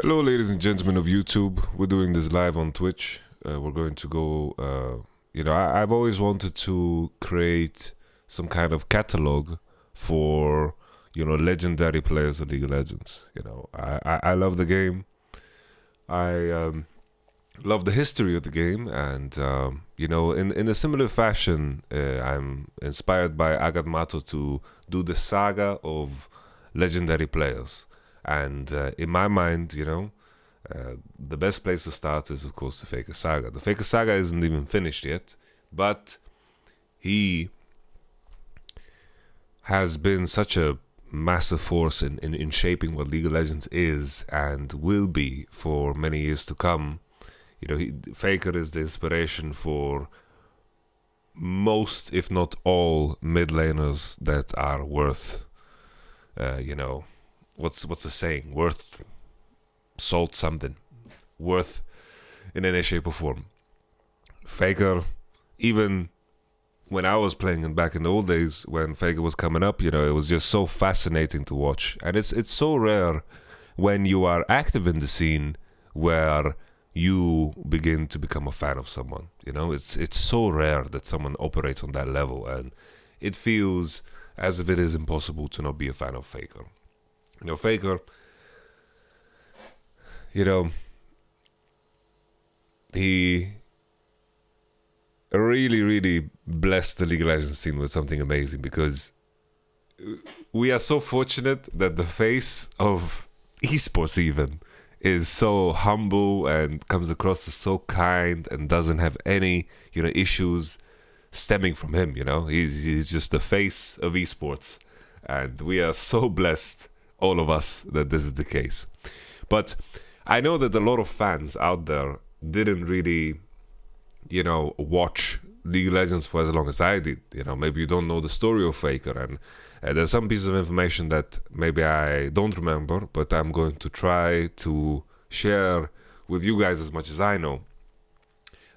Hello, ladies and gentlemen of YouTube. We're doing this live on Twitch. We're going to go. I've always wanted to create some kind of catalog for legendary players of League of Legends. I love the game. I love the history of the game, and in a similar fashion, I'm inspired by Agadmato to do the saga of legendary players. And in my mind, the best place to start is, of course, the Faker Saga. The Faker Saga isn't even finished yet, but he has been such a massive force in shaping what League of Legends is and will be for many years to come. Faker is the inspiration for most, if not all, mid laners that are worth, what's the saying? Worth salt something. Worth in any shape or form. Faker, even when I was playing and back in the old days when Faker was coming up, it was just so fascinating to watch. And it's so rare when you are active in the scene where you begin to become a fan of someone. It's so rare that someone operates on that level, and it feels as if it is impossible to not be a fan of Faker. Faker, he really, really blessed the League of Legends scene with something amazing, because we are so fortunate that the face of esports even is so humble and comes across as so kind and doesn't have any, issues stemming from him. He's just the face of esports, and we are so blessed, all of us, that this is the case. But I know that a lot of fans out there didn't really, watch League of Legends for as long as I did. Maybe you don't know the story of Faker, and there's some pieces of information that maybe I don't remember, but I'm going to try to share with you guys as much as I know.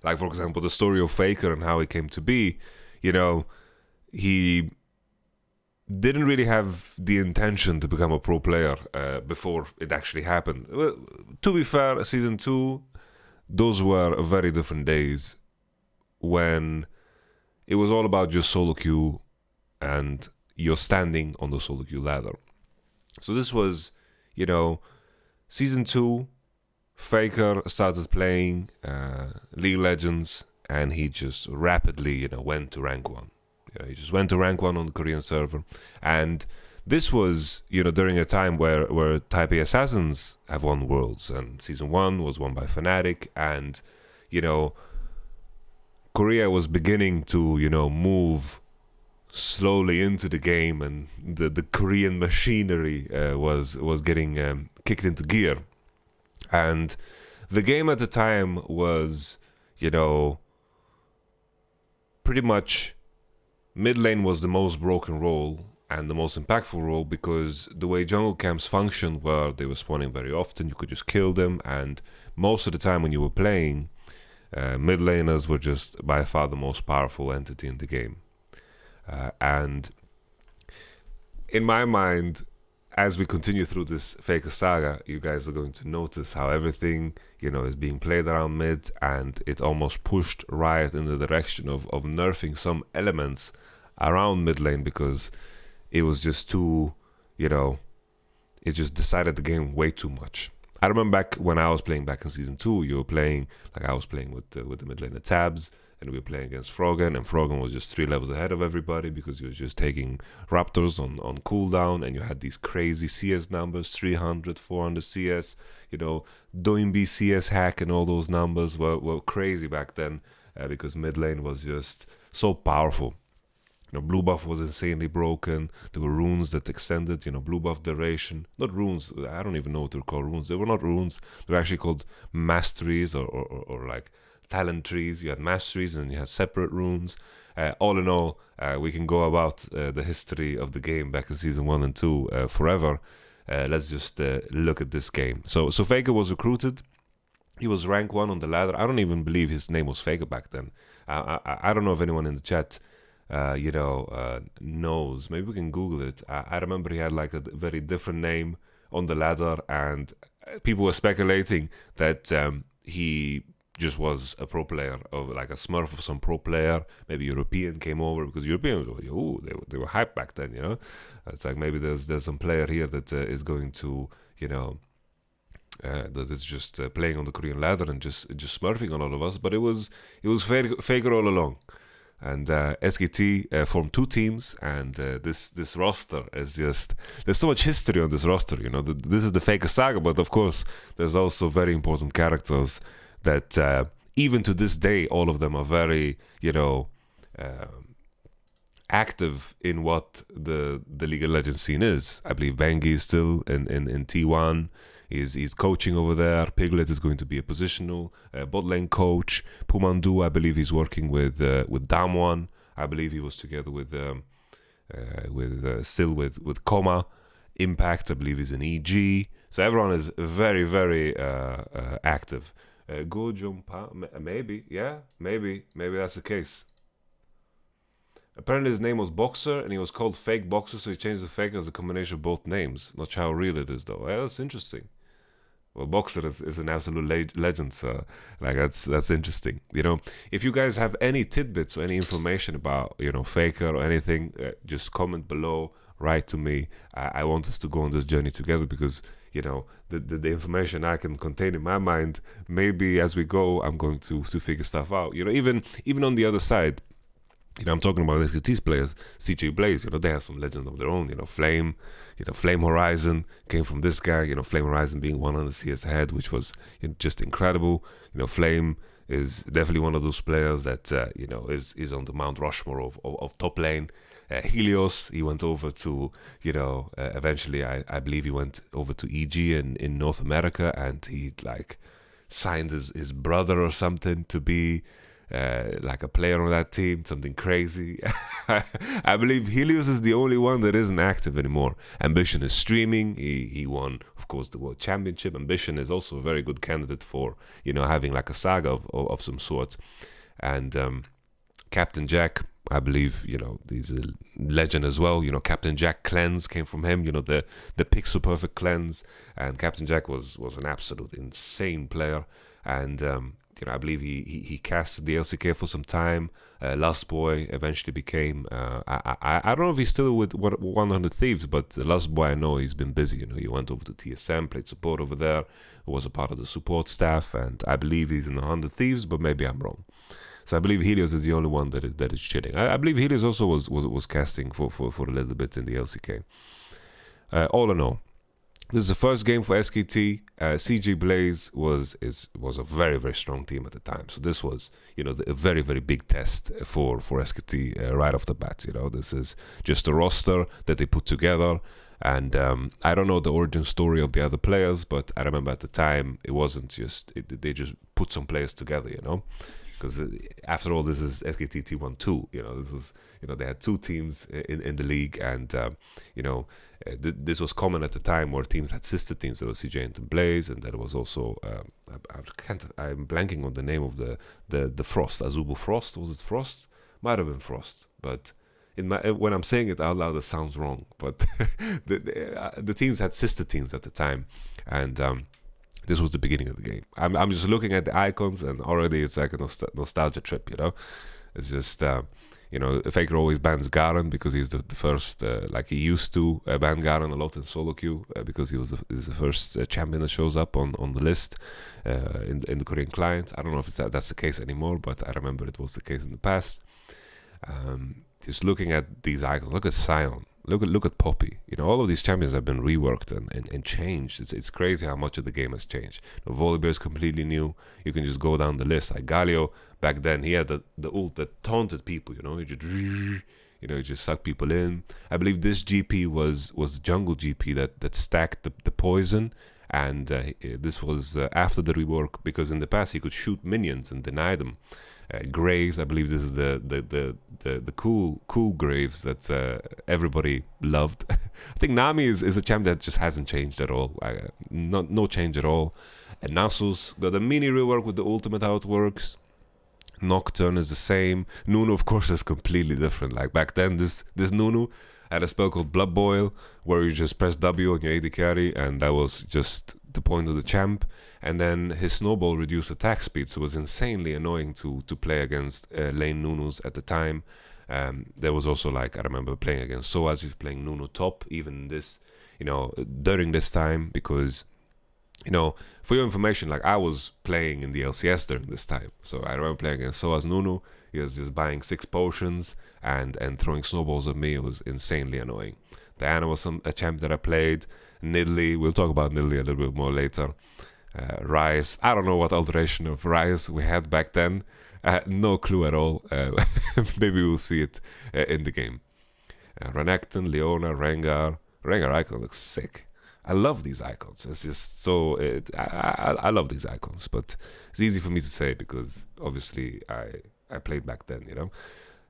Like, for example, the story of Faker and how he came to be. He didn't really have the intention to become a pro player before it actually happened. Well, to be fair, season 2, those were very different days when it was all about just solo queue and you're standing on the solo queue ladder. So this was, season 2, Faker started playing League of Legends, and he just rapidly, went to rank 1. He just went to rank 1 on the Korean server. And this was, during a time where Type A Assassins have won Worlds. And Season 1 was won by Fnatic. And, Korea was beginning to, move slowly into the game. And the Korean machinery was getting kicked into gear. And the game at the time was, pretty much mid lane was the most broken role and the most impactful role, because the way jungle camps functioned were they were spawning very often, you could just kill them, and most of the time when you were playing, mid laners were just by far the most powerful entity in the game. And in my mind, as we continue through this Faker Saga, you guys are going to notice how everything, is being played around mid, and it almost pushed Riot in the direction of nerfing some elements around mid lane, because it was just too, it just decided the game way too much. I remember back when I was playing back in Season 2, you were playing, like I was playing with the mid laner Tabs, and we were playing against Froggen, and Froggen was just 3 levels ahead of everybody because he was just taking Raptors on cooldown, and you had these crazy CS numbers, 300, 400 CS, Doinby CS hack, and all those numbers were crazy back then because mid lane was just so powerful. Blue buff was insanely broken. There were runes that extended, blue buff duration. Not runes, I don't even know what they're called runes. They were not runes, they were actually called masteries or like talent trees. You had masteries and you had separate runes. All in all, we can go about the history of the game back in Season 1 and 2 forever. Let's just look at this game. So Faker was recruited. He was rank 1 on the ladder. I don't even believe his name was Faker back then. I don't know if anyone in the chat knows. Maybe we can Google it. I remember he had like a very different name on the ladder, and people were speculating that he just was a pro player, of like a smurf of some pro player, maybe European came over, because Europeans, they were hyped back then, you know. It's like maybe there's some player here that is going to, you know, that is just playing on the Korean ladder and just smurfing on all of us. But it was Faker all along. And SKT formed two teams, and this roster is just, there's so much history on this roster, you know. This is the Faker Saga, but of course there's also very important characters that even to this day, all of them are very, you know, active in what the League of Legends scene is. I believe Bengi is still in T1. He's coaching over there. Piglet is going to be a positional bot lane coach. Pumandu, I believe he's working with Damwon. I believe he was together with Koma. Impact, I believe, is in EG. So everyone is very, very active. Go Jumpa, maybe that's the case. Apparently his name was Boxer, and he was called Fake Boxer, so he changed the fake as a combination of both names. Not sure how real it is, though. Yeah, that's interesting. Well, Boxer is an absolute legend, so like that's interesting. You know, if you guys have any tidbits or any information about, you know, Faker or anything, just comment below. Write to me. I want us to go on this journey together, because, you know, the information I can contain in my mind, maybe as we go, I'm going to figure stuff out. You know, even on the other side, you know, I'm talking about SKT's players, CJ Blaze, you know, they have some legends of their own. You know, Flame Horizon came from this guy, you know, Flame Horizon being 100 CS ahead, which was, you know, just incredible. You know, Flame is definitely one of those players that, you know, is on the Mount Rushmore of top lane. Helios, he went over to, you know, eventually I believe he went over to EG in North America, and he like signed his brother or something to be like a player on that team, something crazy. I believe Helios is the only one that isn't active anymore. Ambition is streaming. He won, of course, the World Championship. Ambition is also a very good candidate for, you know, having like a saga of some sort. And Captain Jack, I believe, you know, he's a legend as well. You know, Captain Jack cleanse came from him, you know, the Pixel Perfect cleanse. And Captain Jack was an absolute insane player. And you know, I believe he casted the LCK for some time. Last Boy eventually became, I don't know if he's still with 100 Thieves, but Last Boy, I know he's been busy. You know, he went over to TSM, played support over there, was a part of the support staff, and I believe he's in 100 Thieves, but maybe I'm wrong. So I believe Helios is the only one that is chilling. I believe Helios also was casting for a little bit in the LCK. All in all, this is the first game for SKT. CG Blaze was a very, very strong team at the time. So this was, you know, a very, very big test for SKT right off the bat. You know, this is just a roster that they put together. And I don't know the origin story of the other players, but I remember at the time it wasn't just, they just put some players together, you know. Because after all, this is SKT T1 2. You know, this is, you know, they had two teams in the league, and you know, this was common at the time where teams had sister teams. There was CJ and Blaze, and there was also I'm blanking on the name of the Frost, Azubu Frost. Was it Frost? Might have been Frost, but when I'm saying it out loud, it sounds wrong. But the teams had sister teams at the time, and this was the beginning of the game. I'm just looking at the icons, and already it's like a nostalgia trip, you know. It's just, you know, Faker always bans Garen because he's the first, like he used to ban Garen a lot in solo queue because he's the first champion that shows up on the list in the Korean client. I don't know if that's the case anymore, but I remember it was the case in the past. Just looking at these icons, look at Sion. Look at Poppy. You know, all of these champions have been reworked and changed. It's crazy how much of the game has changed. You know, Volibear is completely new. You can just go down the list. Like Galio, back then, he had the ult that taunted people, you know. He just sucked people in. I believe this GP was the jungle GP that stacked the poison. And this was after the rework, because in the past he could shoot minions and deny them. Graves, I believe this is the cool Graves that everybody loved. I think Nami is a champ that just hasn't changed at all. No change at all. And Nasus got a mini rework with the ultimate, how it works. Nocturne is the same. Nunu, of course, is completely different. Like back then, this Nunu, had a spell called Blood Boil, where you just press W on your AD carry, and that was just the point of the champ. And then his snowball reduced attack speed, so it was insanely annoying to play against lane Nunus at the time. There was also, like, I remember playing against Soaz, he was playing Nunu top, even this, during this time, because, for your information, like, I was playing in the LCS during this time. So I remember playing against Soaz Nunu. He was just buying 6 potions and throwing snowballs at me. It was insanely annoying. Diana was a champ that I played. Nidalee, we'll talk about Nidalee a little bit more later. Ryze, I don't know what alteration of Ryze we had back then. No clue at all. Maybe we'll see it in the game. Renekton, Leona, Rengar. Rengar icon looks sick. I love these icons. It's just so... I love these icons, but it's easy for me to say because obviously I played back then,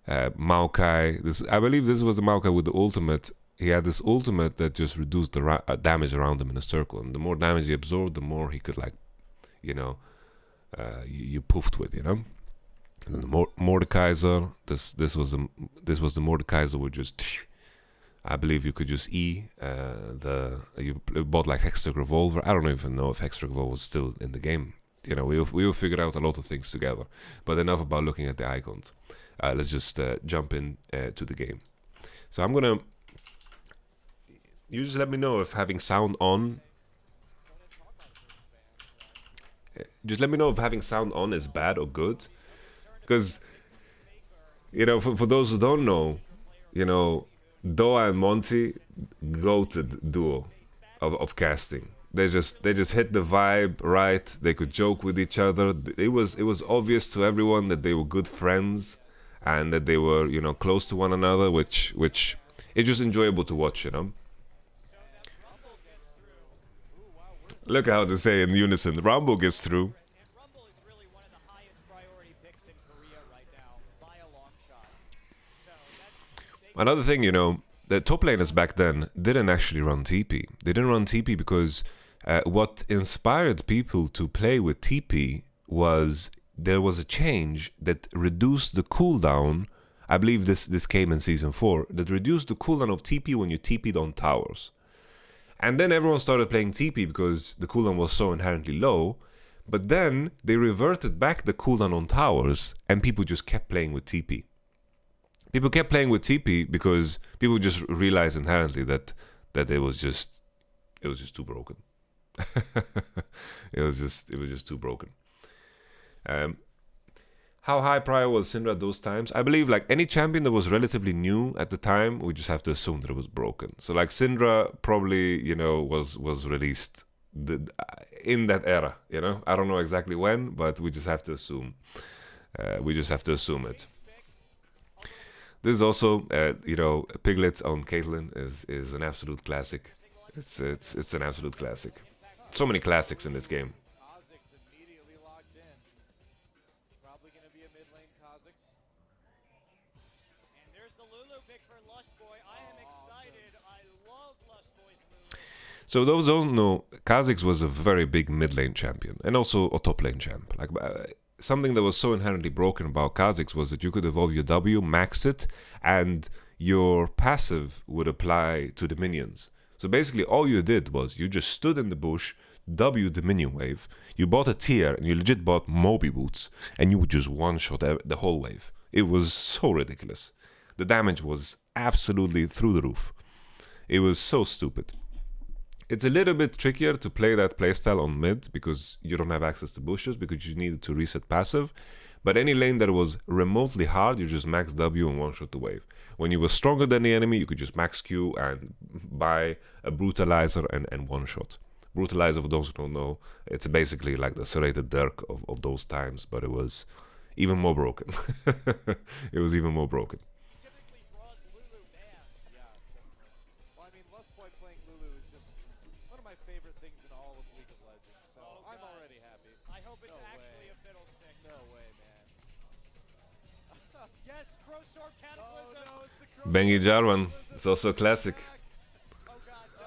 Maokai. I believe this was the Maokai with the ultimate. He had this ultimate that just reduced the damage around him in a circle. And the more damage he absorbed, the more he could, like, you poofed with, And the Mordekaiser. This was the Mordekaiser with just... I believe you could just you bought like Hextech Revolver. I don't even know if Hextech Revolver was still in the game. We will figure out a lot of things together. But enough about looking at the icons. Let's just jump in to the game. So I'm gonna... You just let me know if having sound on... Just let me know if having sound on is bad or good. Because, for those who don't know, Doa and Monty goated duo of casting. They just hit the vibe right. They could joke with each other. It was obvious to everyone that they were good friends and that they were close to one another, which it's just enjoyable to watch. Look how they say in unison, Rumble gets through. Another thing, the top laners back then didn't actually run TP. They didn't run TP because what inspired people to play with TP was there was a change that reduced the cooldown. I believe this came in Season 4, that reduced the cooldown of TP when you TP'd on towers. And then everyone started playing TP because the cooldown was so inherently low. But then they reverted back the cooldown on towers and people just kept playing with TP. People kept playing with TP because people just realized inherently that it was just too broken. it was just too broken. How high prior was Syndra at those times? I believe like any champion that was relatively new at the time, we just have to assume that it was broken. So like Syndra probably was released in that era. I don't know exactly when, but we just have to assume. It. This is also, Piglets on Caitlyn is an absolute classic. It's an absolute classic. So many classics in this game. Kha'Zix immediately locked in. Probably going to be a mid lane Kha'Zix. And there's the Lulu pick for Lush Boy. I am excited. I love Lush Boy's Lulu. So those who don't know, Kha'Zix was a very big mid lane champion and also a top lane champ. Like. Something that was so inherently broken about Kha'Zix was that you could evolve your W, max it, and your passive would apply to the minions. So basically all you did was you just stood in the bush, W the minion wave, you bought a tier, and you legit bought Moby boots, and you would just one-shot the whole wave. It was so ridiculous. The damage was absolutely through the roof. It was so stupid. It's a little bit trickier to play that playstyle on mid because you don't have access to bushes because you needed to reset passive. But any lane that was remotely hard, you just max W and one-shot the wave. When you were stronger than the enemy, you could just max Q and buy a Brutalizer and one-shot. Brutalizer, for those who don't know, it's basically like the serrated Dirk of those times, but it was even more broken. It was even more broken. Favorite things in all of League of Legends, so I'm already happy. I hope it's actually a fiddlestick. No way, man. Yes, Crowstorm Cataclysm. Oh, no, it's the Bengi Jarvan, it's also a classic. Oh god, no.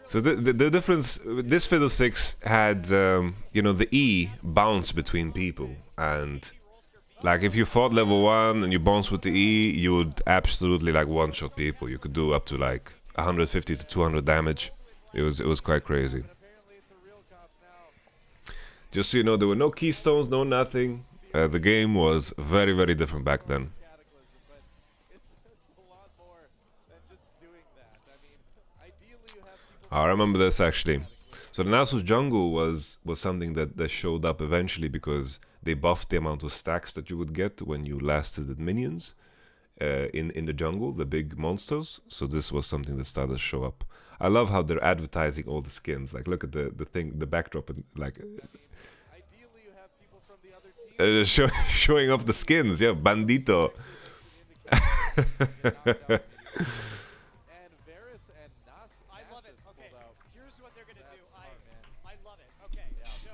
So the difference, this Fiddlesticks had, the E bounce between people, and Like if you fought level 1 and you bounce with the E, you would absolutely like one-shot people. You could do up to like 150 to 200 damage. It was quite crazy. Apparently it's a real cop now. Just so you know, there were no keystones, no nothing. The game was very, very different back then. Cataclysm, but it's a lot more than just doing that. I mean, ideally you have people. I remember this actually. So the Nasus jungle was something that showed up eventually because they buffed the amount of stacks that you would get when you lasted the minions in the jungle, the big monsters. So this was something that started to show up. I love how they're advertising all the skins. Like look at the thing, the backdrop, and like Ideally you have people from the other team. showing off the skins. Yeah, Bandito. And Varus and Nas. I love it. Nasus Okay, pulled out. here's what they're gonna do. That's smart, man. I love it. Okay, so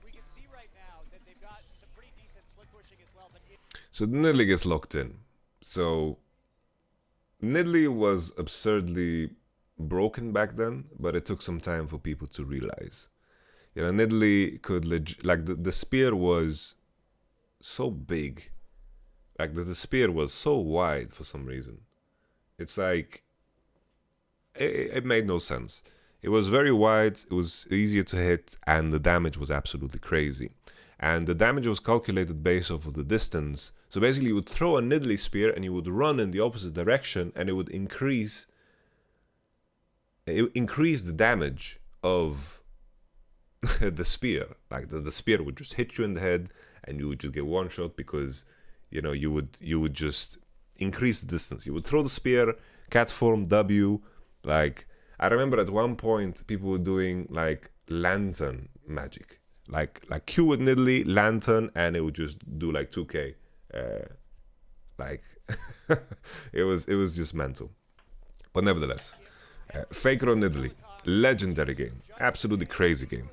we can see right now that they've got some pretty decent split pushing as well, but So Nidalee gets locked in. So Nidalee was absurdly broken back then, but it took some time for people to realize. You know, Nidalee could like the spear was so big, like the spear was so wide for some reason. It's like it made no sense. It was very wide, it was easier to hit, and the damage was absolutely crazy. And the damage was calculated based off of the distance. So basically, you would throw a Nidalee spear and you would run in the opposite direction, and it would increase the damage of the spear. Like the spear would just hit you in the head, and you would just get one shot because you know you would just increase the distance. You would throw the spear, cat form W. Like I remember at one point people were doing like lantern magic, like Q with Nidalee, lantern, and it would just do like 2k. Like it was just mental. But nevertheless, Faker on Nidalee, legendary game, absolutely crazy game.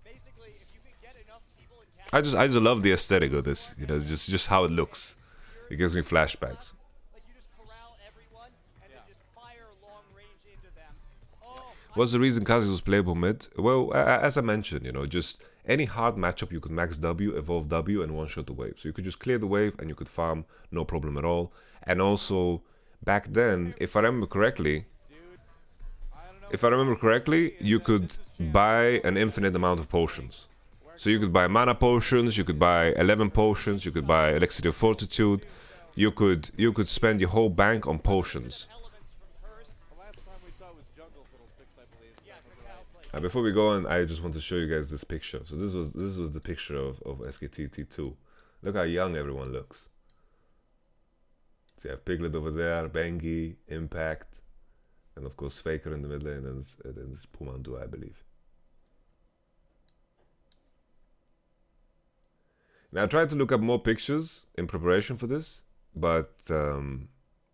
basically, if you can get enough people in I just love the aesthetic of this. You know, it's just how it looks. It gives me flashbacks. like you just corral everyone and then just fire long range into them. Oh, What's the reason Kha'Zix was playable mid? Well, as I mentioned, you know, just any hard matchup you could max W, evolve W, and one-shot the wave. So you could just clear the wave and you could farm, no problem at all. And also, back then, if I remember correctly, you could buy an infinite amount of potions. So you could buy mana potions, you could buy 11 potions, you could buy Elixir of Fortitude. You could spend your whole bank on potions. elements from Curse. The last time we saw was Jungle Fiddlesticks, I believe. Yeah, if I good remember right. play. Before we go on, I just want to show you guys this picture. So this was the picture of SKTT2. Look how young everyone looks. So you have Piglet over there, Bengi, Impact, and of course Faker in the middle, and then it's Pumandu, I believe. Now I tried to look up more pictures in preparation for this, but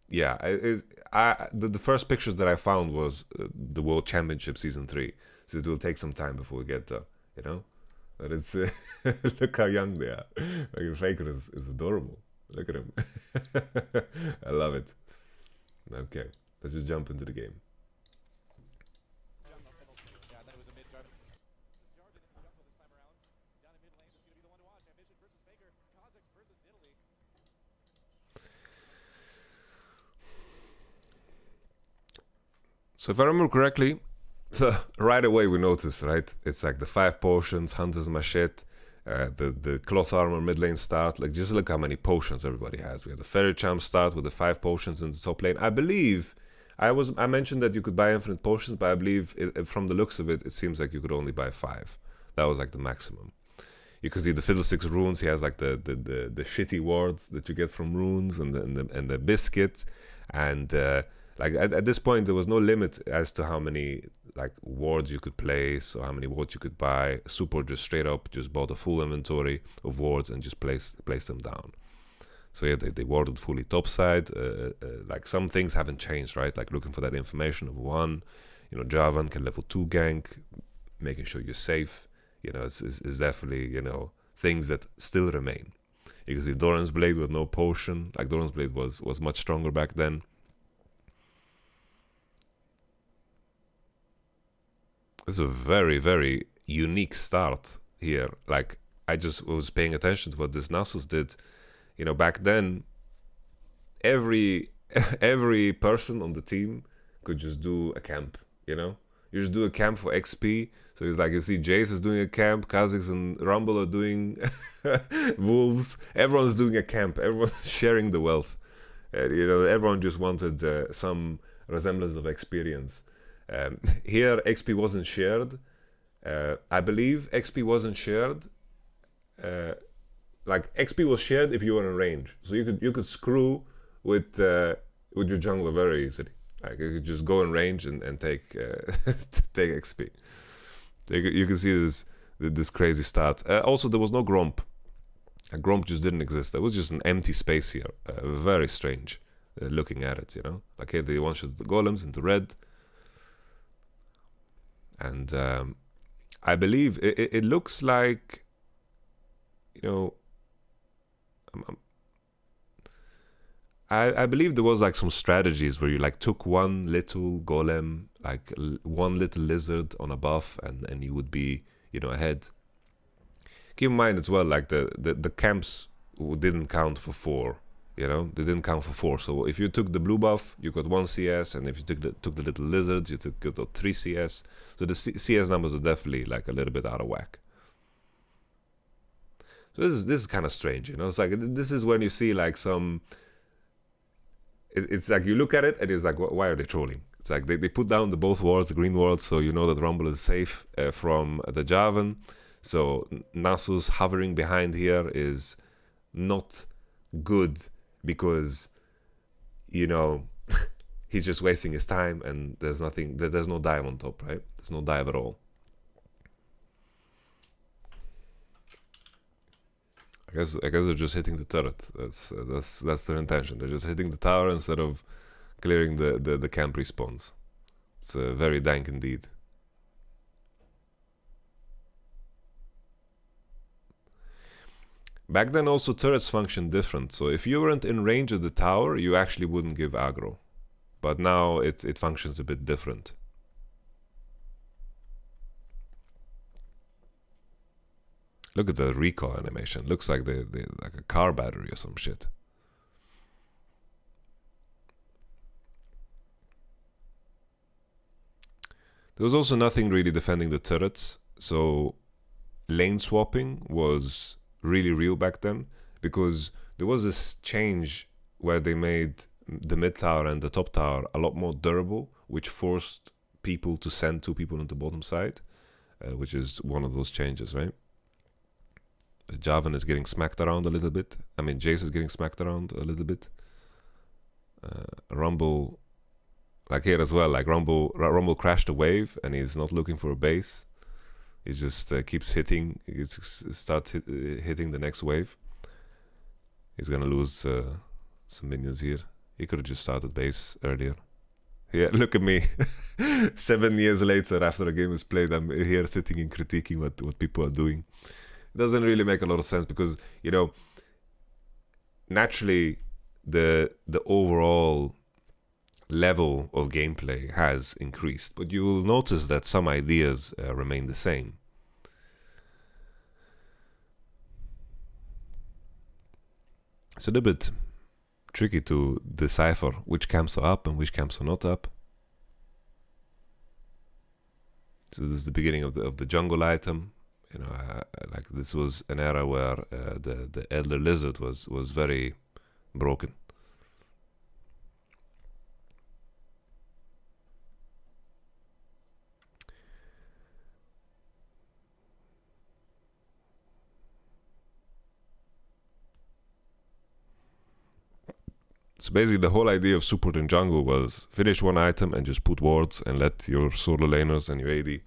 yeah, the first pictures that I found was the World Championship Season 3, so it will take some time before we get there, you know? But it's, look how young they are. Like Faker is adorable. Look at him. I love it. Okay, let's just jump into the game. Jungle Fiddlesticks. Yeah, that was a mid-drive. This is Jarvan in the jungle this time around. Down in mid lane, this is going to be the one to watch. Ambition versus Faker. Kha'Zix versus Nidalee. So if I remember correctly, right away we noticed, right? It's like the 5 potions, Hunter's Machete, the cloth armor mid lane start. Like just look how many potions everybody has. We have the Fairy Charm start with the 5 potions in the top lane. I believe I mentioned that you could buy infinite potions, but I believe from the looks of it, it seems like you could only buy 5. That was like the maximum. You can see the Fiddlesticks runes. He has like the shitty wards that you get from runes and the biscuit, and like at this point there was no limit as to how many like wards you could place or how many wards you could buy. Super just straight up just bought a full inventory of wards and just place them down. So yeah, they warded fully topside. Like some things haven't changed, right? Like looking for that information of 1, you know, Jarvan can level 2 gank, making sure you're safe. You know, it's definitely, you know, things that still remain. You can see Doran's Blade with no potion. Like Doran's Blade was much stronger back then. It's a very, very unique start here. Like I just was paying attention to what this Nasus did. You know, back then, every person on the team could just do a camp. You know, you just do a camp for XP. So it's like you see Jace is doing a camp, Kha'Zix and Rumble are doing wolves. Everyone's doing a camp. Everyone's sharing the wealth. You know, everyone just wanted some resemblance of experience. Here, XP wasn't shared. I believe XP wasn't shared. Like XP was shared if you were in range, so you could screw with your jungler very easily. Like you could just go in range and take take XP. You can see this crazy stat. Also, there was no Gromp. Gromp just didn't exist. There was just an empty space here. Very strange looking at it, you know. Like here they one-shot the golems into red. And I believe it looks like, you know, I believe there was like some strategies where you like took one little golem, like one little lizard on a buff, and you would be, you know, ahead. Keep in mind as well, like the camps didn't count for 4, you know, they didn't count for 4. So if you took the blue buff, you got 1 CS, and if you took the little lizards, you got 3 CS. So the CS numbers are definitely like a little bit out of whack. So this is kind of strange, you know. It's like this is when you see like some. It's like you look at it and it's like, why are they trolling? It's like they put down the both wards, the green wards, so you know that Rumble is safe from the Jarvan. So Nasus hovering behind here is not good because, you know, he's just wasting his time and there's no dive on top, right? There's no dive at all. I guess they're just hitting the turret. That's their intention. They're just hitting the tower instead of clearing the camp respawns. It's very dank indeed. Back then also turrets functioned different. So if you weren't in range of the tower, you actually wouldn't give aggro. But now it functions a bit different. Look at the recoil animation. Looks like they like a car battery or some shit. There was also nothing really defending the turrets, so lane swapping was really real back then, because there was this change where they made the mid tower and the top tower a lot more durable, which forced people to send 2 people on the bottom side, which is one of those changes, right? Jarvan is getting smacked around a little bit. I mean, Jace is getting smacked around a little bit. Rumble, like here as well, like Rumble crashed a wave and he's not looking for a base. He just keeps hitting. He starts hitting the next wave. He's gonna lose some minions here. He could have just started base earlier. Yeah, look at me. 7 years later, after the game is played, I'm here sitting and critiquing what people are doing. It doesn't really make a lot of sense because, you know, naturally the overall level of gameplay has increased, but you will notice that some ideas remain the same. It's a little bit tricky to decipher which camps are up and which camps are not up. So this is the beginning of the jungle item. You know, like this was an era where the Elder Lizard was very broken. So basically the whole idea of support in jungle was finish one item and just put wards and let your solo laners and your AD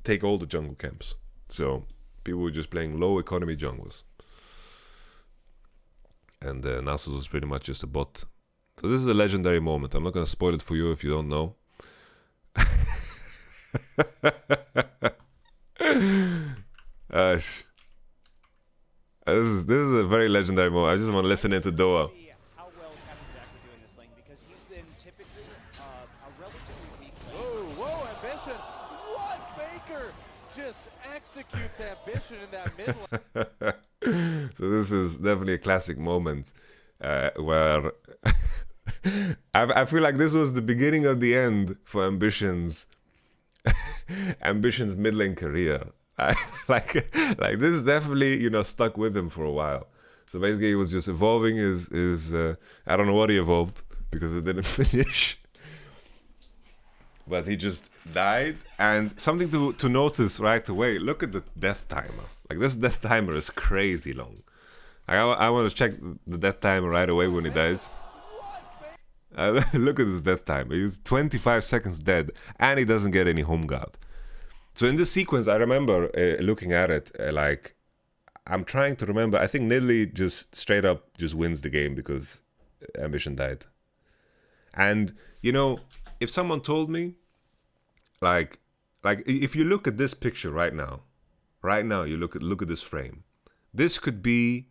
take all the jungle camps. So people were just playing low economy junglers. And Nasus was pretty much just a bot. So this is a legendary moment. I'm not going to spoil it for you if you don't know. This is a very legendary moment. I just want to listen into Doa. How well is Kha'Zix doing this lane, because he's been typically a relatively weak lane. Whoa, ambition! What? Faker just executes ambition in that mid lane. So this is definitely a classic moment where I feel like this was the beginning of the end for Ambition's mid lane career. like this is definitely, you know, stuck with him for a while. So basically, he was just evolving his I don't know what he evolved because it didn't finish. But he just died. And something to notice right away, look at the death timer. Like, this death timer is crazy long. I want to check the death timer right away when he dies. Look at this death timer. He's 25 seconds dead, and he doesn't get any home guard. So in this sequence, I remember looking at it, like, I'm trying to remember. I think Nidalee just straight up just wins the game because Ambition died. And, you know, if someone told me, like if you look at this picture right now, you look at this frame, this could be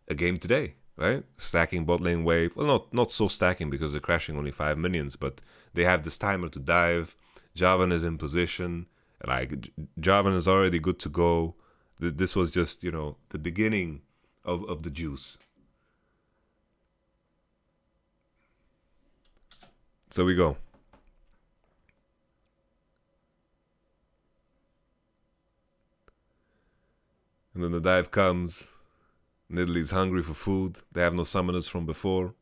a game today, right? Stacking bot lane wave. Well, not so stacking because they're crashing only 5 minions, but they have this timer to dive. Jarvan is in position. Like, Jarvan is already good to go. This was just, you know, the beginning of the juice. So we go. And then the dive comes. Nidalee's hungry for food. They have no summoners from before.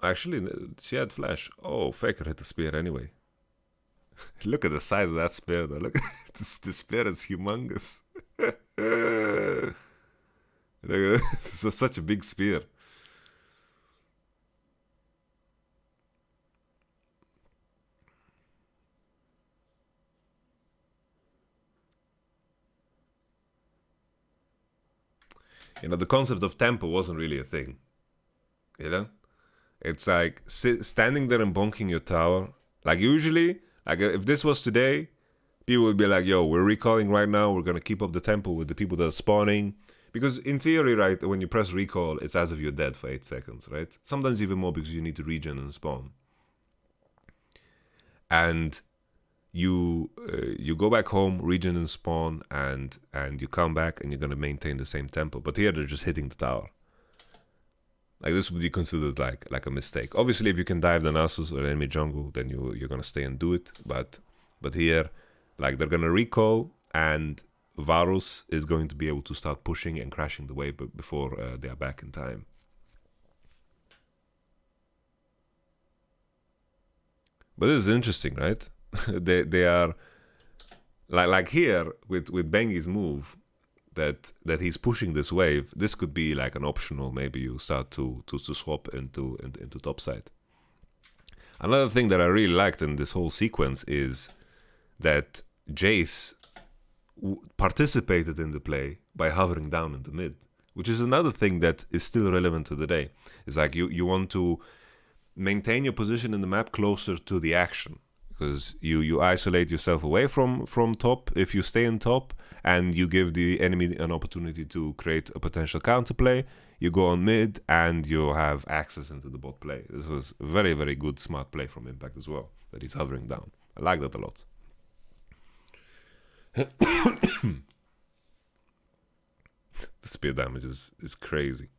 Actually, she had flash. Oh, Faker hit the spear anyway. Look at the size of that spear though. Look at this spear is humongous. Look at this is such a big spear. You know, the concept of tempo wasn't really a thing. You know? It's like standing there and bonking your tower. Like, usually, like, if this was today, people would be like, yo, we're recalling right now. We're going to keep up the tempo with the people that are spawning. Because in theory, right, when you press recall, it's as if you're dead for 8 seconds, right? Sometimes even more because you need to regen and spawn. And you go back home, regen and spawn, and you come back and you're going to maintain the same tempo. But here they're just hitting the tower. Like, this would be considered like a mistake. Obviously, if you can dive the Nasus or enemy jungle, then you're going to stay and do it. But here, like, they're going to recall, and Varus is going to be able to start pushing and crashing the wave before they are back in time. But this is interesting, right? they are like here with Bengi's move that he's pushing this wave. This could be like an optional. Maybe you start to swap into topside. Another thing that I really liked in this whole sequence is that Jace participated in the play by hovering down in the mid, which is another thing that is still relevant to the day. It's like you want to maintain your position in the map closer to the action, because you isolate yourself away from top if you stay in top, and you give the enemy an opportunity to create a potential counterplay. You go on mid and you have access into the bot play. This was a very, very good smart play from Impact as well, that he's hovering down. I like that a lot. The spear damage is crazy.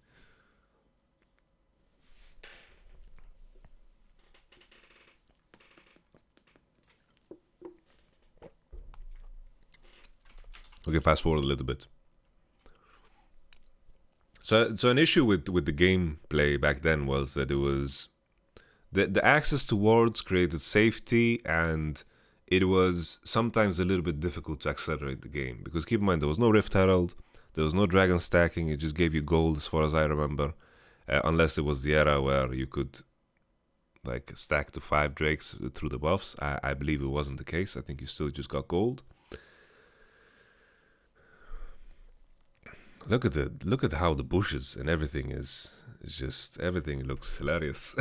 Okay, fast forward a little bit. So an issue with the gameplay back then was that it was the access to wards created safety, and it was sometimes a little bit difficult to accelerate the game, because keep in mind there was no Rift Herald, there was no dragon stacking. It just gave you gold as far as I remember, unless it was the era where you could like stack to 5 drakes through the buffs. I believe it wasn't the case. I think you still just got gold. Look at how the bushes and everything is just, everything looks hilarious.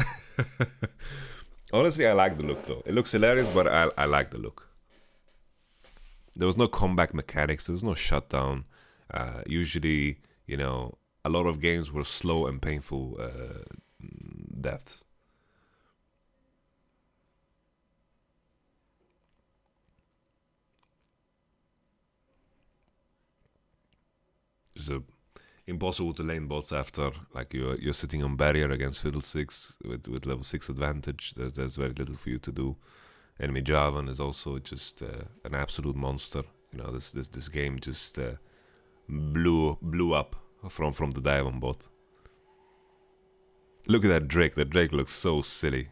Honestly, I like the look though. It looks hilarious, but I like the look. There was no comeback mechanics. There was no shutdown. Usually, you know, a lot of games were slow and painful deaths. is impossible to lane bots after like you're sitting on barrier against Fiddlesticks with level 6 advantage. There's very little for you to do. Enemy Jarvan is also just an absolute monster. You know, this game just blew up from the dive on bot. Look at that Drake. That Drake looks so silly.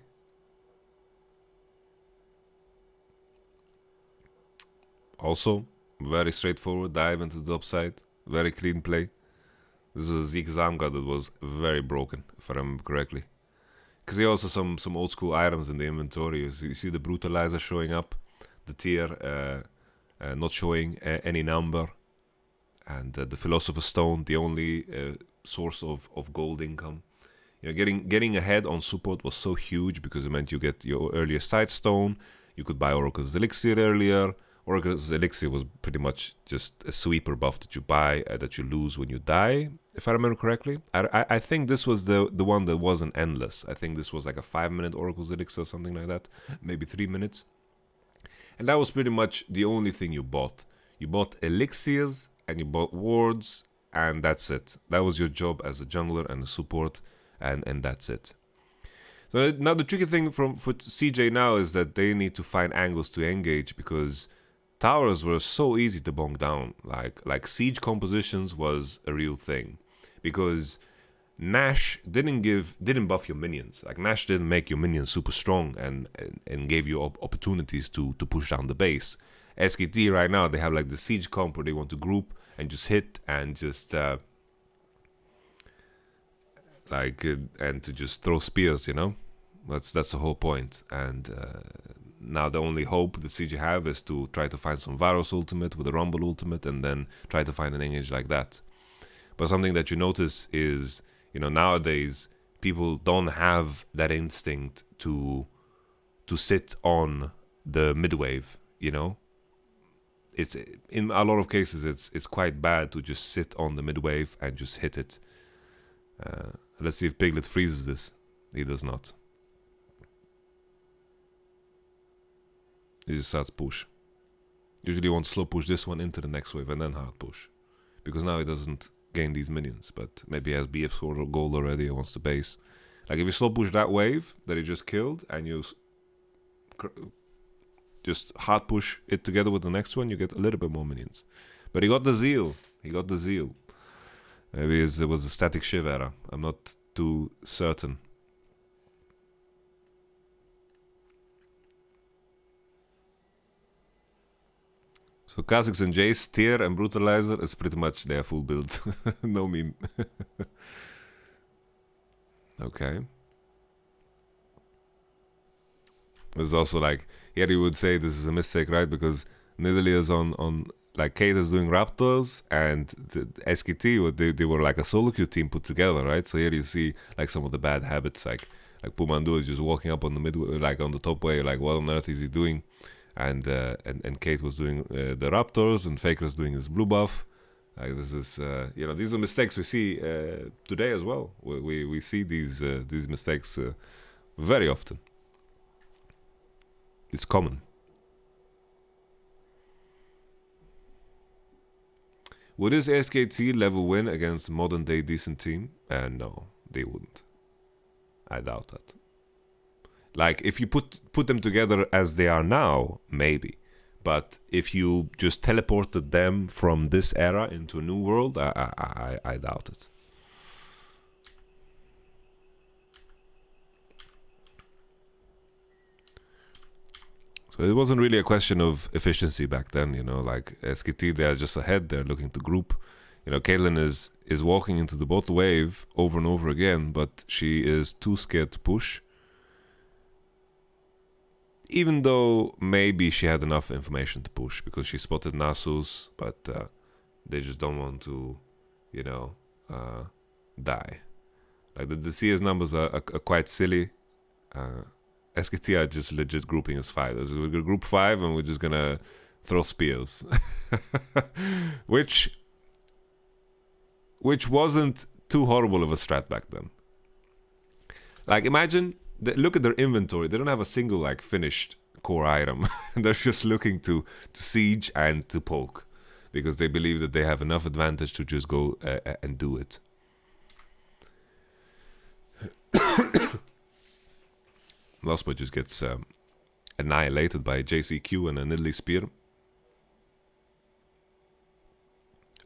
Also, very straightforward dive into the upside. Very clean play. This is a Zeke Zamga that was very broken, if I remember correctly. Because he also some old school items in the inventory. You see the Brutalizer showing up, the tier not showing any number, and the Philosopher's Stone, the only source of gold income. You know, getting ahead on support was so huge because it meant you get your earlier Sight Stone. You could buy Oracle's Elixir earlier. Oracle's Elixir was pretty much just a sweeper buff that you buy that you lose when you die, if I remember correctly. I think this was the one that wasn't endless. I think this was like a 5-minute Oracle's Elixir or something like that, maybe 3 minutes. And that was pretty much the only thing you bought. You bought elixirs and you bought wards, and that's it. That was your job as a jungler and a support, and that's it. So now the tricky thing for CJ now is that they need to find angles to engage, because towers were so easy to bonk down. Like siege compositions was a real thing, because Nash didn't buff your minions. Like Nash didn't make your minions super strong and gave you opportunities to push down the base. SKT right now, they have like the siege comp where they want to group and just hit and just and to just throw spears, you know. That's the whole point. And now the only hope the CG have is to try to find some Varus ultimate with a Rumble ultimate, and then try to find an engage like that. But something that you notice is, you know, nowadays people don't have that instinct to sit on the mid wave. You know, it's in a lot of cases it's quite bad to just sit on the mid wave and just hit it. Let's see if Piglet freezes this. He does not. He just starts push. Usually you want to slow push this one into the next wave and then hard push, because now he doesn't gain these minions, but maybe he has BF score or gold already and wants to base. Like if you slow push that wave that he just killed and you just hard push it together with the next one, you get a little bit more minions. But he got the zeal. Maybe it was the static Shiv era. I'm not too certain. So Kha'Zix and Jace, Tier and Brutalizer is pretty much their full build. No meme. Okay. There's also like, here you would say this is a mistake, right? Because Nidalee is on like Kate is doing Raptors, and the SKT, they were like a solo queue team put together, right? So here you see like some of the bad habits, like Pumandu is just walking up on the mid, like on the top way, like what on earth is he doing? And Kate was doing the Raptors, and Faker is doing his blue buff. Like this is, you know, these are mistakes we see today as well. We see these mistakes very often. It's common. Would this SKT level win against modern day decent team? No, they wouldn't. I doubt that. Like if you put them together as they are now, maybe. But if you just teleported them from this era into a new world, I doubt it. So it wasn't really a question of efficiency back then, you know, like SKT, they are just ahead, they're looking to group. You know, Caitlyn is walking into the bot wave over and over again, but she is too scared to push. Even though maybe she had enough information to push, because she spotted Nasus, but they just don't want to, you know, die. Like the CS numbers are quite silly. SKT are just legit grouping as 5. We're gonna group 5 and we're just gonna throw spears. which wasn't too horrible of a strat back then. Like imagine, look at their inventory. They don't have a single like finished core item. They're just looking to siege and to poke. because they believe that they have enough advantage to just go and do it. Last boy just gets annihilated by JCQ and a Nidalee spear.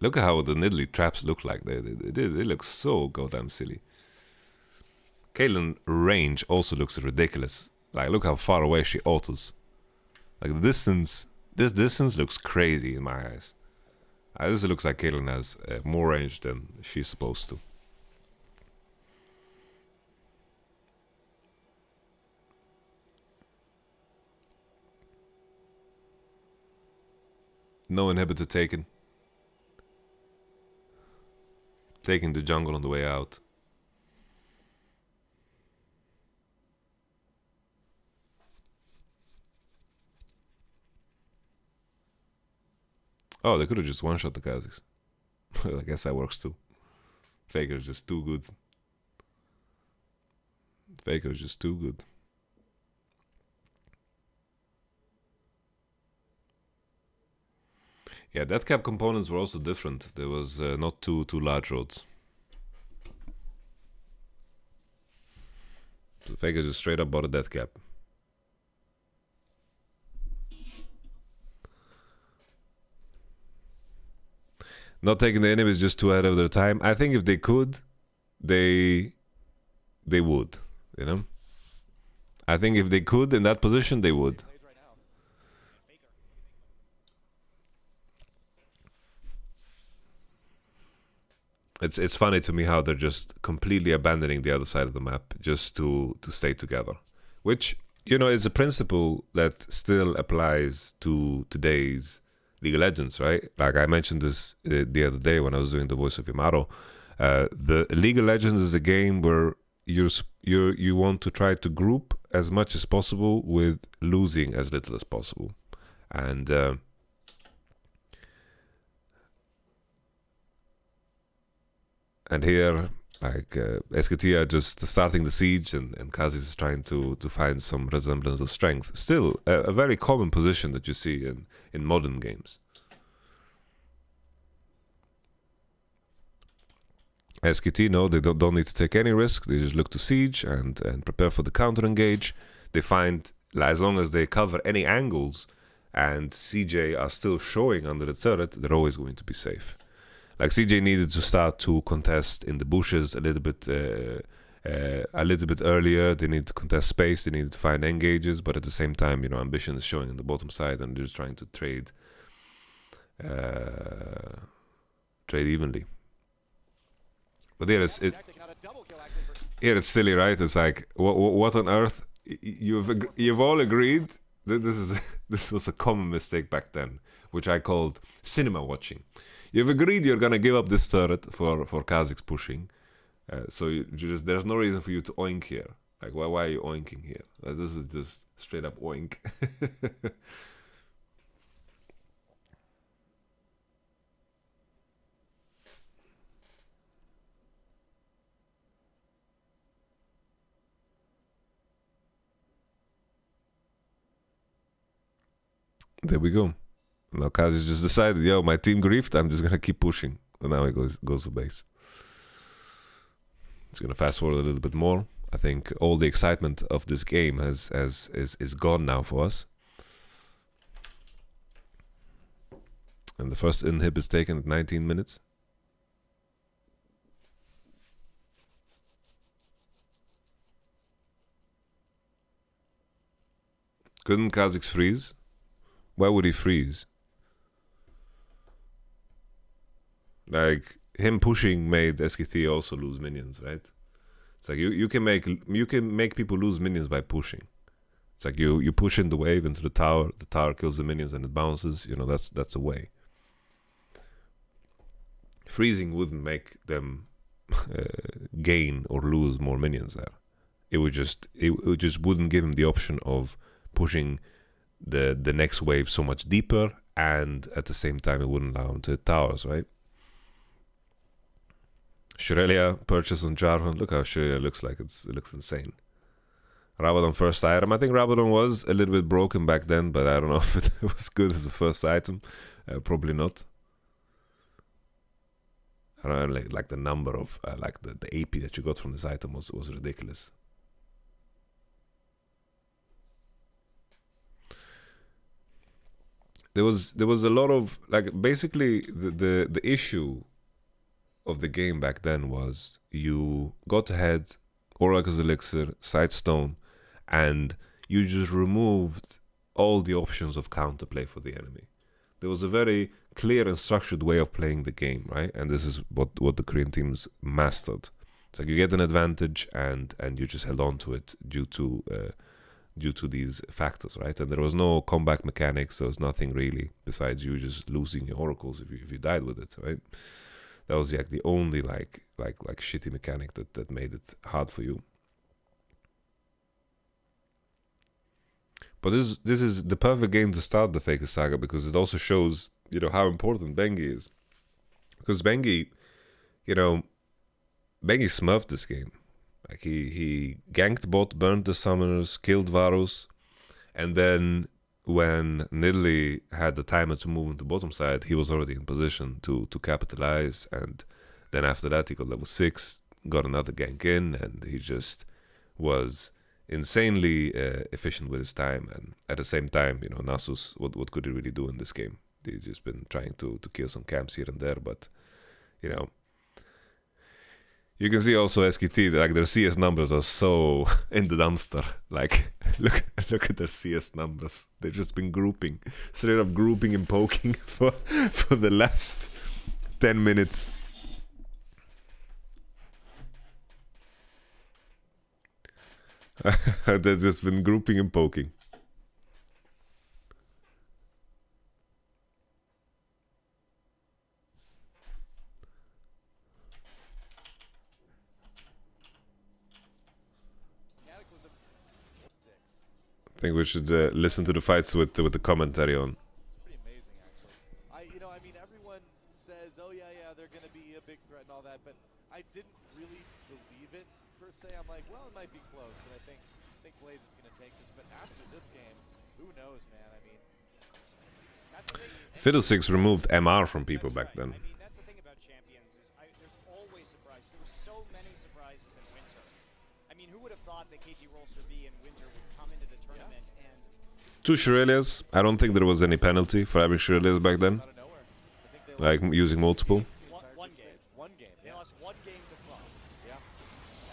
Look at how the Nidalee traps look like. They look so goddamn silly. Caitlyn range also looks ridiculous. Like, look how far away she autos. Like, the distance, this distance looks crazy in my eyes. This looks like Caitlyn has more range than she's supposed to. No inhibitor taken. Taking the jungle on the way out. Oh, they could have just one-shot the Kha'Zix. I guess that works too. Faker's just too good. Faker's just too good. Yeah, death cap components were also different. There was not two large roads. So Faker just straight up bought a death cap. Not taking the enemies just too ahead of their time. I think if they could, they would, you know? I think if they could in that position, they would. It's funny to me how they're just completely abandoning the other side of the map just to stay together. Which, you know, is a principle that still applies to today's League of Legends, right? Like I mentioned this the other day when I was doing the voice of Yamato. The League of Legends is a game where you want to try to group as much as possible with losing as little as possible. And here, like, SKT are just starting the siege, and Kha'Zix is trying to find some resemblance of strength. Still, a very common position that you see in modern games. SKT, no, they don't need to take any risk. They just look to siege and prepare for the counter engage. They find, as long as they cover any angles and CJ are still showing under the turret, they're always going to be safe. Like CJ needed to start to contest in the bushes a little bit earlier. They need to contest space. They needed to find engages, but at the same time, you know, ambition is showing on the bottom side, and they're just trying to trade evenly. But here it's silly, right? It's like, what on earth? You've all agreed that this was a common mistake back then, which I called cinema watching. You've agreed you're gonna give up this turret for Kha'Zix pushing, so there's no reason for you to oink here. Like, why are you oinking here? This is just straight up oink. There we go. Now Kha'Zix just decided, yo, my team griefed, I'm just gonna keep pushing. And now he goes to base. It's gonna fast forward a little bit more. I think all the excitement of this game is gone now for us. And the first inhib is taken at 19 minutes. Couldn't Kha'Zix freeze? Why would he freeze? Like, him pushing made SKT also lose minions, right? It's like you can make people lose minions by pushing. It's like you push in the wave into the tower kills the minions and it bounces, you know, that's a way. Freezing wouldn't make them gain or lose more minions there. It just wouldn't give him the option of pushing the next wave so much deeper, and at the same time it wouldn't allow him to hit towers, right? Shirelia purchase on Jarvan. Look how Shirelia looks like. It looks insane. Rabadon first item. I think Rabadon was a little bit broken back then, but I don't know if it was good as a first item. Probably not. I don't know, like the number of like the AP that you got from this item was ridiculous. There was a lot of like basically the issue of the game back then was you got ahead, Oracle's Elixir, Sightstone, and you just removed all the options of counterplay for the enemy. There was a very clear and structured way of playing the game, right? And this is what the Korean teams mastered. It's like you get an advantage and you just held on to it due to these factors, right? And there was no comeback mechanics. There was nothing really besides you just losing your oracles if you died with it, right? That was like the only like shitty mechanic that made it hard for you. But this is the perfect game to start the Faker Saga because it also shows, you know, how important Bengi is. Because Bengi, you know, Bengi smurfed this game. Like he ganked bot, burned the summoners, killed Varus, and then when Nidalee had the timer to move into bottom side, he was already in position to capitalize. And then after that, he got level 6, got another gank in, and he just was insanely efficient with his time. And at the same time, you know, Nasus, what could he really do in this game? He's just been trying to kill some camps here and there, but you know, you can see also SKT, like their CS numbers are so in the dumpster. Like look at their CS numbers. They've just been grouping, straight up grouping and poking for the last 10 minutes. They've just been grouping and poking. I think we should listen to the fights with the commentary on. It's pretty amazing, actually. I mean, everyone says, oh yeah, they're going to be a big threat and all that, but I didn't really believe it per se. I'm like, well, it might be close, but I think Blaze is going to take this. But after this game, who knows, man? I mean, that's the thing. Fiddlesticks removed MR from people back then. I mean, that's the thing about champions is there's always surprises. There were so many surprises in winter. I mean, who would have thought that KT Rolster V in winter would come into the tournament and 2 Shirelias. I don't think there was any penalty for having Shirelias back then. Out of nowhere. I think they Like using multiple. one game. One game. They lost one game to Frost. Yeah.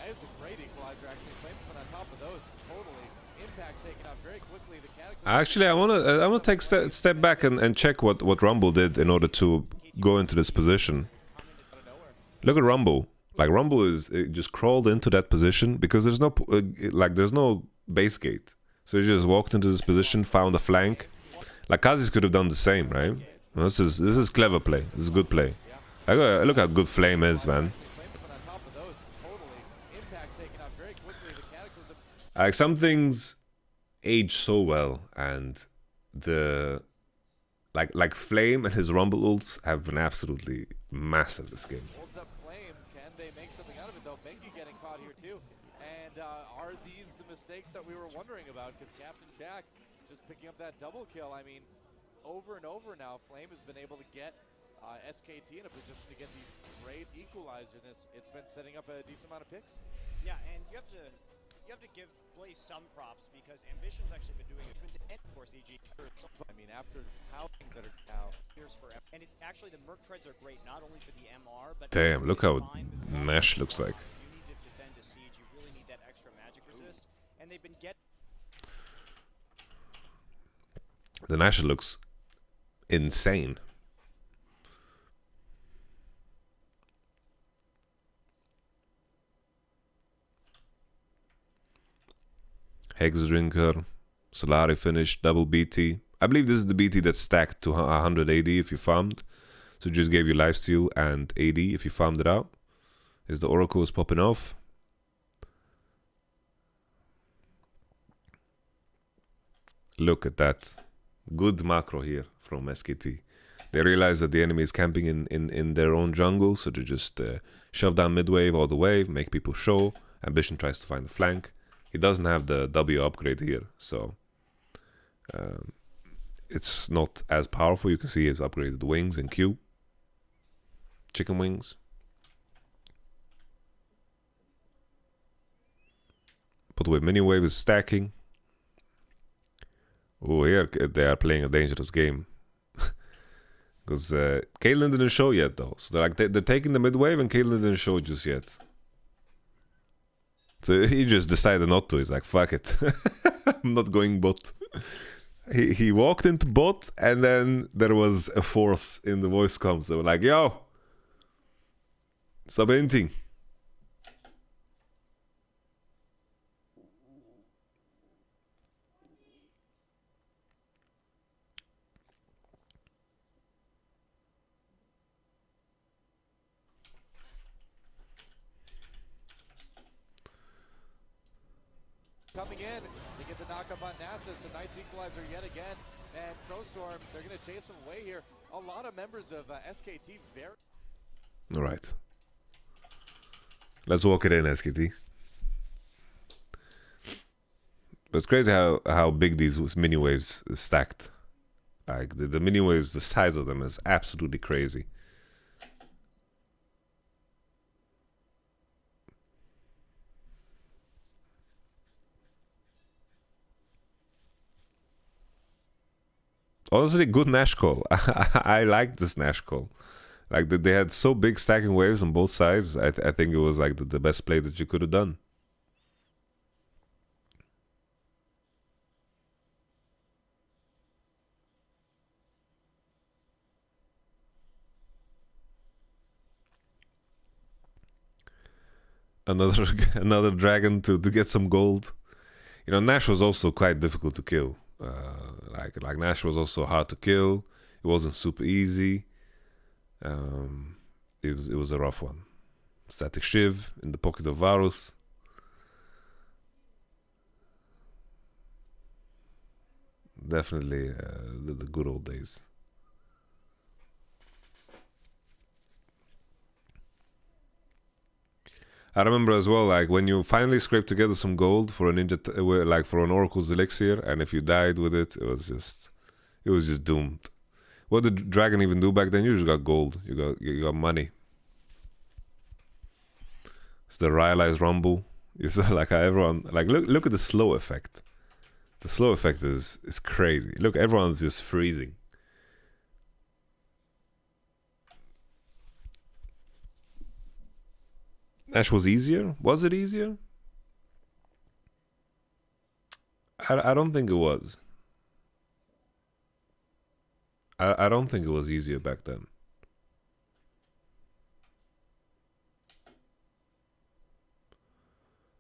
That was a great equalizer, actually. Flames went on top of those. Totally. Impact taken out very quickly. The Cataclysm. Actually, I wanna take step back and check what Rumble did in order to go into this position. Out of nowhere. Look at Rumble. Like Rumble it just crawled into that position because there's no base gate. So he just walked into this position, found a flank. Like Kha'Zix could have done the same, right? Well, this is clever play. This is good play. Look how good Flame is, man. Flames went on top of those. Totally. Impact taken out very quickly. The Cataclysm. Like some things age so well, and the like Flame and his Rumble ults have been absolutely massive this game. Holds up Flame. Can they make something out of it, though? Bengi getting caught here, too. And are these the mistakes that we were wondering about? Because Captain Jack just picking up that double kill. I mean, over and over now, Flame has been able to get SKT in a position to get these great equalizers. And it's been setting up a decent amount of picks. Yeah, and you have to give Blaze some props because Ambition's actually been doing it. And of course, EG. I mean, after how things that are now. Here's for and actually the Merc treads are great not only for the MR but Damn, look how fine with the Nash looks like. You need to defend a siege. You really need that extra magic resist, and they've been getting. The Nash looks insane. Hex Drinker, Solari finish, double BT. I believe this is the BT that's stacked to 100 AD if you farmed. So it just gave you lifesteal and AD if you farmed it out. Is the Oracle is popping off. Look at that. Good macro here from SKT. They realize that the enemy is camping in their own jungle, so they just shove down mid wave all the way, make people show. Ambition tries to find the flank. He doesn't have the W upgrade here, so it's not as powerful. You can see he's upgraded the wings and Q. Chicken wings. But with mini wave is stacking. Oh, here they are playing a dangerous game. Because Caitlyn didn't show yet, though. So they're taking the mid wave, and Caitlyn didn't show just yet. So he just decided not to. He's like, fuck it. I'm not going bot. He walked into bot, and then there was a fourth in the voice comms. They were like, yo, stop hinting. Coming in to get the knockup on NASA, so nice equalizer yet again. And Crowstorm, they're going to chase them away here. A lot of members of SKT very... All right. Let's walk it in, SKT. But it's crazy how big these mini waves stacked. Like the mini waves, the size of them is absolutely crazy. Honestly, good Nash call. I liked this Nash call. Like they had so big stacking waves on both sides. I think it was like the best play that you could have done. Another dragon to get some gold. You know, Nash was also quite difficult to kill. Like Nash was also hard to kill. It wasn't super easy. It was a rough one. Static Shiv in the pocket of Varus. Definitely the good old days. I remember as well, like when you finally scraped together some gold for a ninja, like for an Oracle's elixir, and if you died with it, it was just doomed. What did Dragon even do back then? You just got gold. You got money. It's the Rylai's Rumble. It's like how everyone look at the slow effect. The slow effect is crazy. Look, everyone's just freezing. Nash was easier? Was it easier? I don't think it was. I don't think it was easier back then.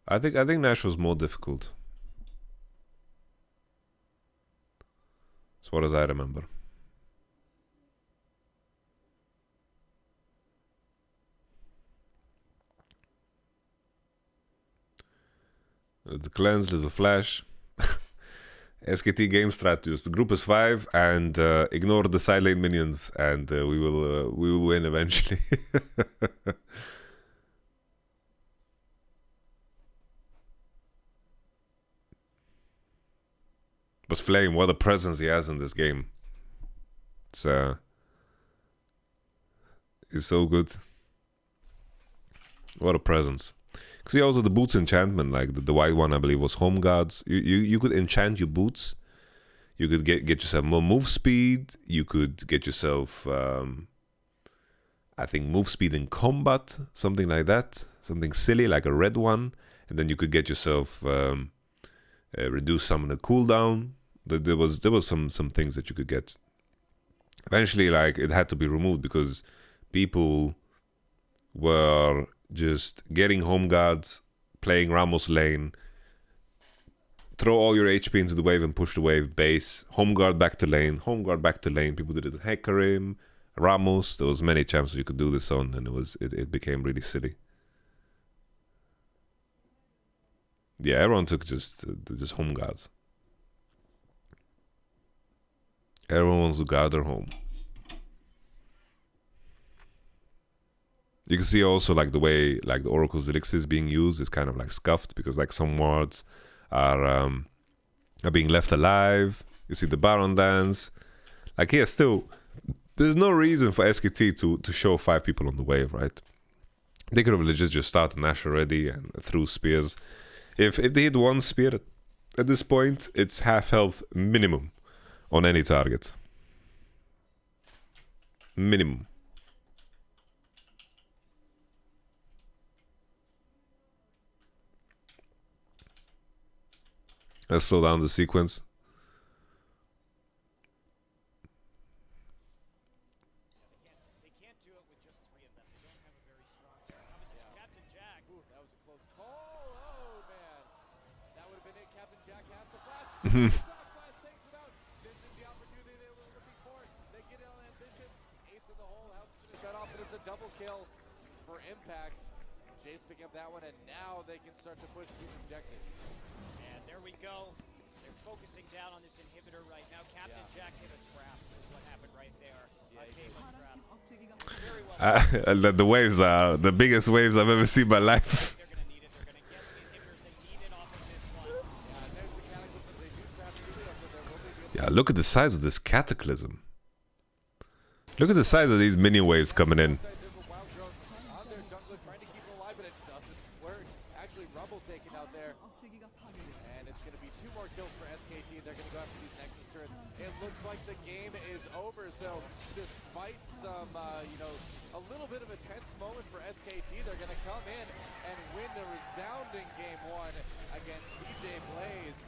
I think Nash was more difficult. As far as I remember. The cleanse, little flash. SKT game strategies. The group is 5 and ignore the side lane minions, and we will win eventually. But Flame, what a presence he has in this game. It's so good. What a presence. See, also the boots enchantment, like the white one, I believe, was Home Guards. You could enchant your boots. You could get yourself more move speed. You could get yourself, I think, move speed in combat, something like that. Something silly, like a red one. And then you could get yourself reduce summoner cooldown. There was some things that you could get. Eventually, like, it had to be removed because people were just getting home guards, playing Ramos lane, throw all your HP into the wave and push the wave base, home guard back to lane, home guard back to lane. People did it with Hecarim, Ramos. There was many champs you could do this on, and it became really silly. Yeah, everyone took just home guards. Everyone wants to guard their home. You can see also like the way like the Oracle's elixir is being used is kind of like scuffed because like some wards are being left alive. You see the Baron dance. Like here still, there's no reason for SKT to show 5 people on the wave, right? They could have legit just started Nash already and threw spears. If they hit one spear at this point, it's half health minimum on any target. Minimum. Let's slow down the sequence. They can't do it with just 3 of them. They don't have a very strong team. Obviously, Captain Jack. Ooh, that was a close call. Oh, man. That would have been it. Captain Jack has to flash. Shot flash takes it out. This is the opportunity they were looking for. They get it on ambition. Ace in the hole helps finish that off, and it's a double kill for Impact. Jace picking up that one, and now they can start to push these objectives. And there we go. They're focusing down on this inhibitor right now. Captain Jack hit a trap. Is what happened right there. A Caitlyn trap. Very well. The waves are the biggest waves I've ever seen in my life. They're going to need it. They're going to get the inhibitors they need it off of this one. There's the cataclysm. They do trap Helios, so there will be Yeah, look at the size of this cataclysm. Look at the size of these mini waves coming in. There's a wild growth on their jungler trying to keep it alive, but it doesn't work. Actually, Rumble taken out there. And it's going to be 2 more kills for SKT. They're going to go after these Nexus turrets. It looks like the game is over. So despite some, a little bit of a tense moment for SKT, they're going to come in and win the resounding game 1 against CJ Blaze.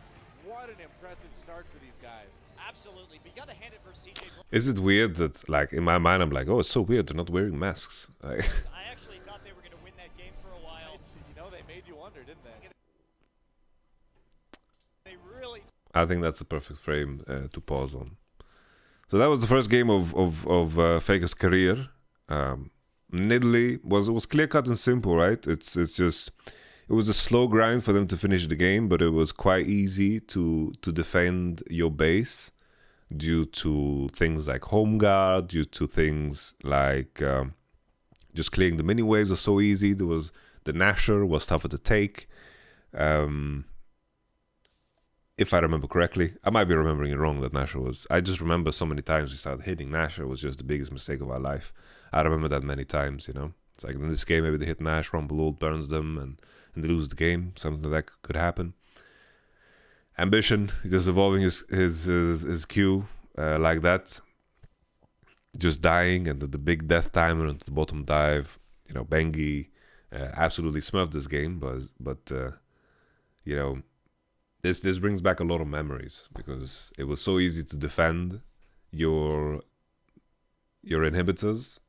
What an impressive start for these guys. Absolutely. We got to hand it for CJ. Is it weird that, like, in my mind, I'm like, oh, it's so weird they're not wearing masks? I actually thought they were going to win that game for a while. They made you wonder, didn't they? They really. I think that's a perfect frame to pause on. So that was the first game of Faker's career. Nidalee was clear cut and simple, right? It's just it was a slow grind for them to finish the game, but it was quite easy to defend your base due to things like home guard, due to things like just clearing the mini waves was so easy. There was the Nasher was tougher to take. If I remember correctly, I might be remembering it wrong that Nasher was. I just remember so many times we started hitting Nasher was just the biggest mistake of our life. I remember that many times, you know. It's like in this game, maybe they hit Nash, Rumble ult burns them, and they lose the game. Something like that could happen. Ambition, just evolving his Q like that. Just dying, and the big death timer into the bottom dive. You know, Bengi absolutely smurfed this game, but you know, this brings back a lot of memories because it was so easy to defend your inhibitors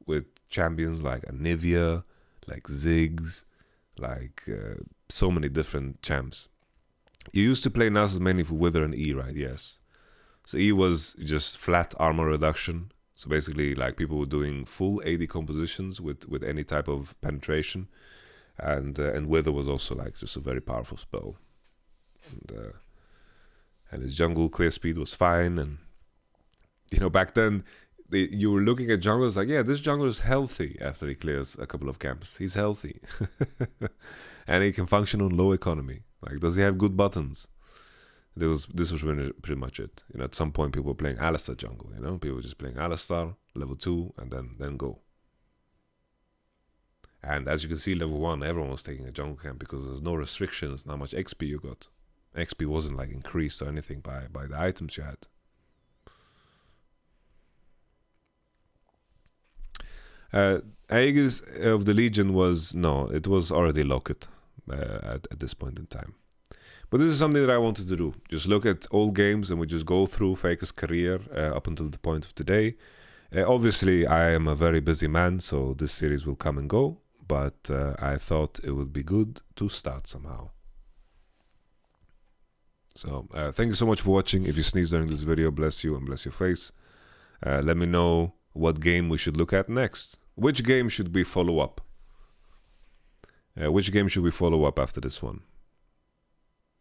with champions like Anivia, like Ziggs, like so many different champs. You used to play Nasus mainly for Wither and E, right? Yes. So E was just flat armor reduction. So basically, like people were doing full AD compositions with any type of penetration, and Wither was also like just a very powerful spell. And his jungle clear speed was fine, and you know back then you were looking at junglers like, yeah, this jungler is healthy after he clears a couple of camps. He's healthy, and he can function on low economy. Like, does he have good buttons? This was really pretty much it. You know, at some point people were playing Alistar jungle. You know, people were just playing Alistar level 2 and then go. And as you can see, level 1, everyone was taking a jungle camp because there's no restrictions, not much XP you got. XP wasn't like increased or anything by the items you had. Aegis of the Legion was already locked at this point in time. But this is something that I wanted to do. Just look at old games and we just go through Faker's career up until the point of today. Obviously, I am a very busy man, so this series will come and go. But I thought it would be good to start somehow. So thank you so much for watching. If you sneeze during this video, bless you and bless your face. Let me know what game we should look at next. Which game should we follow up? Which game should we follow up after this one?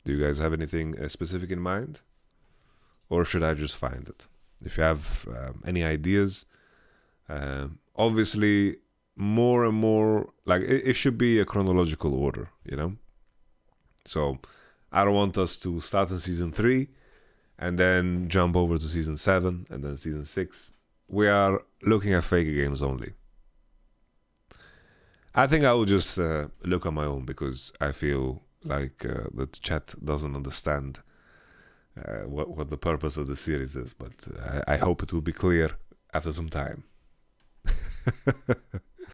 Do you guys have anything specific in mind? Or should I just find it? If you have any ideas, obviously more and more, like it should be a chronological order, you know? So I don't want us to start in season 3 and then jump over to season 7 and then season 6. We are looking at Faker games only. I think I will just look on my own because I feel like the chat doesn't understand what the purpose of the series is, but I hope it will be clear after some time.